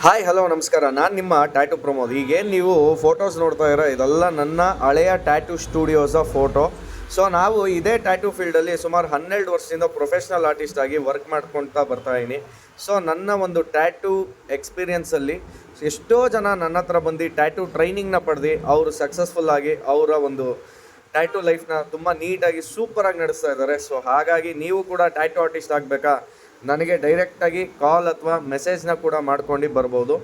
Hi hello ನಮಸ್ಕಾರ. ನಾನು ನಿಮ್ಮ ಟ್ಯಾಟೂ ಪ್ರಮೋದ್. ಈಗೇನು ನೀವು ಫೋಟೋಸ್ ನೋಡ್ತಾ ಇರೋ ಇದೆಲ್ಲ ನನ್ನ ಹಳೆಯ ಟ್ಯಾಟೂ ಸ್ಟುಡಿಯೋಸ ಫೋಟೋ. ಸೊ ನಾವು ಇದೇ ಟ್ಯಾಟೂ ಫೀಲ್ಡಲ್ಲಿ ಸುಮಾರು 12 ವರ್ಷದಿಂದ ಪ್ರೊಫೆಷ್ನಲ್ ಆರ್ಟಿಸ್ಟ್ ಆಗಿ ವರ್ಕ್ ಮಾಡ್ಕೊಳ್ತಾ ಬರ್ತಾಯಿದ್ದೀನಿ. ಸೊ ನನ್ನ ಒಂದು ಟ್ಯಾಟೂ ಎಕ್ಸ್ಪೀರಿಯನ್ಸಲ್ಲಿ ಎಷ್ಟೋ ಜನ ನನ್ನ ಹತ್ರ ಬಂದು ಟ್ಯಾಟೂ ಟ್ರೈನಿಂಗ್ನ ಪಡೆದು ಅವರು ಸಕ್ಸಸ್ಫುಲ್ಲಾಗಿ ಅವರ ಒಂದು ಟ್ಯಾಟೂ ಲೈಫ್ನ ತುಂಬ ನೀಟಾಗಿ ಸೂಪರಾಗಿ ನಡೆಸ್ತಾ ಇದ್ದಾರೆ. ಸೊ ಹಾಗಾಗಿ ನೀವು ಕೂಡ ಟ್ಯಾಟೂ ಆರ್ಟಿಸ್ಟ್ ಆಗಬೇಕಾ, ನನಗೆ ಡೈರೆಕ್ಟಾಗಿ ಕಾಲ್ ಅಥವಾ ಮೆಸೇಜ್ನ ಕೂಡ ಮಾಡ್ಕೊಂಡು ಬರ್ಬೋದು.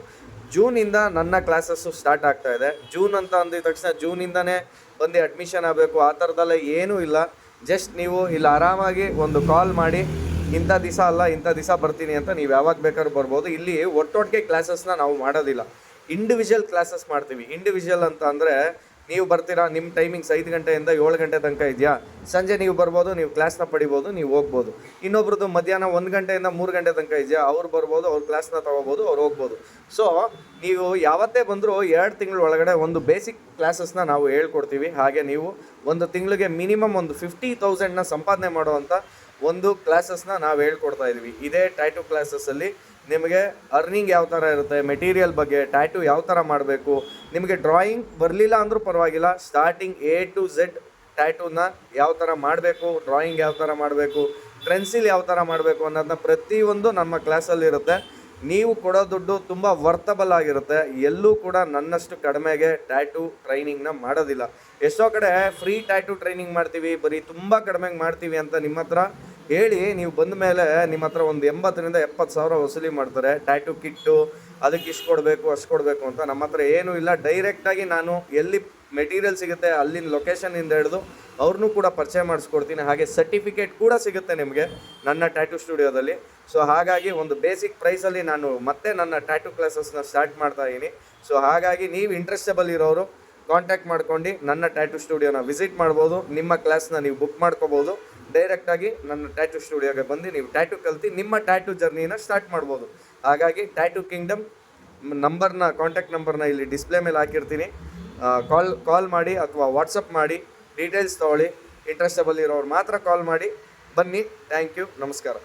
ಜೂನಿಂದ ನನ್ನ ಕ್ಲಾಸಸ್ಸು ಸ್ಟಾರ್ಟ್ ಆಗ್ತಾ ಇದೆ. ಜೂನ್ ಅಂತ ಅಂದಿದ ತಕ್ಷಣ ಜೂನಿಂದನೇ ಬಂದು ಅಡ್ಮಿಷನ್ ಆಗಬೇಕು ಆ ಥರದ್ದೆಲ್ಲ ಏನೂ ಇಲ್ಲ. ಜಸ್ಟ್ ನೀವು ಇಲ್ಲಿ ಆರಾಮಾಗಿ ಒಂದು ಕಾಲ್ ಮಾಡಿ ಇಂಥ ದಿವಸ ಅಲ್ಲ ಇಂಥ ದಿವಸ ಬರ್ತೀನಿ ಅಂತ ನೀವು ಯಾವಾಗ ಬೇಕಾದ್ರೂ ಬರ್ಬೋದು. ಇಲ್ಲಿ ಒಟ್ಟೊಟ್ಟಿಗೆ ಕ್ಲಾಸಸ್ನ ನಾವು ಮಾಡೋದಿಲ್ಲ, ಇಂಡಿವಿಜುವಲ್ ಕ್ಲಾಸಸ್ ಮಾಡ್ತೀವಿ. ಇಂಡಿವಿಜುವಲ್ ಅಂತ ಅಂದರೆ ನೀವು ಬರ್ತೀರಾ, ನಿಮ್ಮ ಟೈಮಿಂಗ್ಸ್ 5 ಗಂಟೆಯಿಂದ 7 ಗಂಟೆ ತನಕ ಇದೆಯಾ, ಸಂಜೆ ನೀವು ಬರ್ಬೋದು, ನೀವು ಕ್ಲಾಸ್ನ ಪಡಿಬೋದು, ನೀವು ಹೋಗ್ಬೋದು. ಇನ್ನೊಬ್ರದ್ದು ಮಧ್ಯಾಹ್ನ 1 ಗಂಟೆಯಿಂದ 3 ಗಂಟೆ ತನಕ ಇದೆಯಾ, ಅವ್ರು ಬರ್ಬೋದು, ಅವ್ರ ಕ್ಲಾಸ್ನ ತೊಗೋಬೋದು, ಅವ್ರು ಹೋಗ್ಬೋದು. ಸೊ ನೀವು ಯಾವತ್ತೇ ಬಂದರೂ 2 ತಿಂಗಳ ಒಳಗಡೆ ಒಂದು ಬೇಸಿಕ್ ಕ್ಲಾಸಸ್ನ ನಾವು ಹೇಳ್ಕೊಡ್ತೀವಿ. ಹಾಗೆ ನೀವು ಒಂದು ತಿಂಗಳಿಗೆ ಮಿನಿಮಮ್ ಒಂದು 50,000ನ ಸಂಪಾದನೆ ಮಾಡುವಂಥ ಒಂದು ಕ್ಲಾಸಸ್ನ ನಾವು ಹೇಳ್ಕೊಡ್ತಾ ಇದ್ದೀವಿ. ಇದೇ ಟ್ಯಾಟೂ ಕ್ಲಾಸಸ್ಸಲ್ಲಿ ನಿಮಗೆ ಅರ್ನಿಂಗ್ ಯಾವ ಥರ ಇರುತ್ತೆ, ಮೆಟೀರಿಯಲ್ ಬಗ್ಗೆ, ಟ್ಯಾಟೂ ಯಾವ ಥರ ಮಾಡಬೇಕು, ನಿಮಗೆ ಡ್ರಾಯಿಂಗ್ ಬರಲಿಲ್ಲ ಅಂದರೂ ಪರವಾಗಿಲ್ಲ, ಸ್ಟಾರ್ಟಿಂಗ್ A to Z ಟ್ಯಾಟೂನ ಯಾವ ಥರ ಮಾಡಬೇಕು, ಡ್ರಾಯಿಂಗ್ ಯಾವ ಥರ ಮಾಡಬೇಕು, ಪೆನ್ಸಿಲ್ ಯಾವ ಥರ ಮಾಡಬೇಕು ಅನ್ನೋದನ್ನ ಪ್ರತಿಯೊಂದು ನಮ್ಮ ಕ್ಲಾಸಲ್ಲಿರುತ್ತೆ. ನೀವು ಕೊಡೋ ದುಡ್ಡು ತುಂಬ ವರ್ತಬಲ್ ಆಗಿರುತ್ತೆ. ಎಲ್ಲೂ ಕೂಡ ನನ್ನಷ್ಟು ಕಡಿಮೆಗೆ ಟ್ಯಾಟೂ ಟ್ರೈನಿಂಗ್ನ ಮಾಡೋದಿಲ್ಲ. ಎಷ್ಟೋ ಕಡೆ ಫ್ರೀ ಟ್ಯಾಟೂ ಟ್ರೈನಿಂಗ್ ಮಾಡ್ತೀವಿ, ಬರೀ ತುಂಬ ಕಡಿಮೆಗೆ ಮಾಡ್ತೀವಿ ಅಂತ ನಿಮ್ಮ ಹತ್ರ ಹೇಳಿ ನೀವು ಬಂದ ಮೇಲೆ ನಿಮ್ಮ ಹತ್ರ ಒಂದು 80,000 to 70,000 ವಸೂಲಿ ಮಾಡ್ತಾರೆ. ಟ್ಯಾಟೂ ಕಿಟ್ಟು ಅದಕ್ಕೆ ಇಷ್ಟು ಕೊಡಬೇಕು ಅಷ್ಟು ಕೊಡಬೇಕು ಅಂತ. ನಮ್ಮ ಹತ್ರ ಏನೂ ಇಲ್ಲ. ಡೈರೆಕ್ಟಾಗಿ ನಾನು ಎಲ್ಲಿ ಮೆಟೀರಿಯಲ್ ಸಿಗುತ್ತೆ ಅಲ್ಲಿನ ಲೊಕೇಶನಿಂದ ಹಿಡಿದು ಅವ್ರನ್ನೂ ಕೂಡ ಪರಿಚಯ ಮಾಡಿಸ್ಕೊಡ್ತೀನಿ. ಹಾಗೆ ಸರ್ಟಿಫಿಕೇಟ್ ಕೂಡ ಸಿಗುತ್ತೆ ನಿಮಗೆ ನನ್ನ ಟ್ಯಾಟೂ ಸ್ಟುಡಿಯೋದಲ್ಲಿ. ಸೊ ಹಾಗಾಗಿ ಒಂದು ಬೇಸಿಕ್ ಪ್ರೈಸಲ್ಲಿ ನಾನು ಮತ್ತೆ ನನ್ನ ಟ್ಯಾಟೂ ಕ್ಲಾಸಸ್ನ ಸ್ಟಾರ್ಟ್ ಮಾಡ್ತಾ ಇದ್ದೀನಿ. ಸೊ ಹಾಗಾಗಿ ನೀವು ಇಂಟ್ರೆಸ್ಟಬಲ್ ಇರೋರು ಕಾಂಟ್ಯಾಕ್ಟ್ ಮಾಡ್ಕೊಂಡು ನನ್ನ ಟ್ಯಾಟೂ ಸ್ಟುಡಿಯೋನ ವಿಸಿಟ್ ಮಾಡ್ಬೋದು. ನಿಮ್ಮ ಕ್ಲಾಸ್ನ ನೀವು ಬುಕ್ ಮಾಡ್ಕೋಬೋದು. ಡೈರೆಕ್ಟಾಗಿ ನನ್ನ ಟ್ಯಾಟೂ ಸ್ಟುಡಿಯೋಗೆ ಬಂದು ನೀವು ಟ್ಯಾಟೂ ಕಲ್ತು ನಿಮ್ಮ ಟ್ಯಾಟೂ ಜರ್ನಿನ ಸ್ಟಾರ್ಟ್ ಮಾಡ್ಬೋದು. ಹಾಗಾಗಿ ಟ್ಯಾಟೂ ಕಿಂಗ್ಡಮ್ ಕಾಂಟ್ಯಾಕ್ಟ್ ನಂಬರ್ನ ಇಲ್ಲಿ ಡಿಸ್ಪ್ಲೇ ಮೇಲೆ ಹಾಕಿರ್ತೀನಿ. ಕಾಲ್ ಮಾಡಿ ಅಥವಾ ವಾಟ್ಸಪ್ ಮಾಡಿ ಡೀಟೇಲ್ಸ್ ತೊಗೊಳ್ಳಿ. ಇಂಟ್ರೆಸ್ಟಬಲ್ ಇರೋರು ಮಾತ್ರ ಕಾಲ್ ಮಾಡಿ ಬನ್ನಿ. ಥ್ಯಾಂಕ್ ಯು, ನಮಸ್ಕಾರ.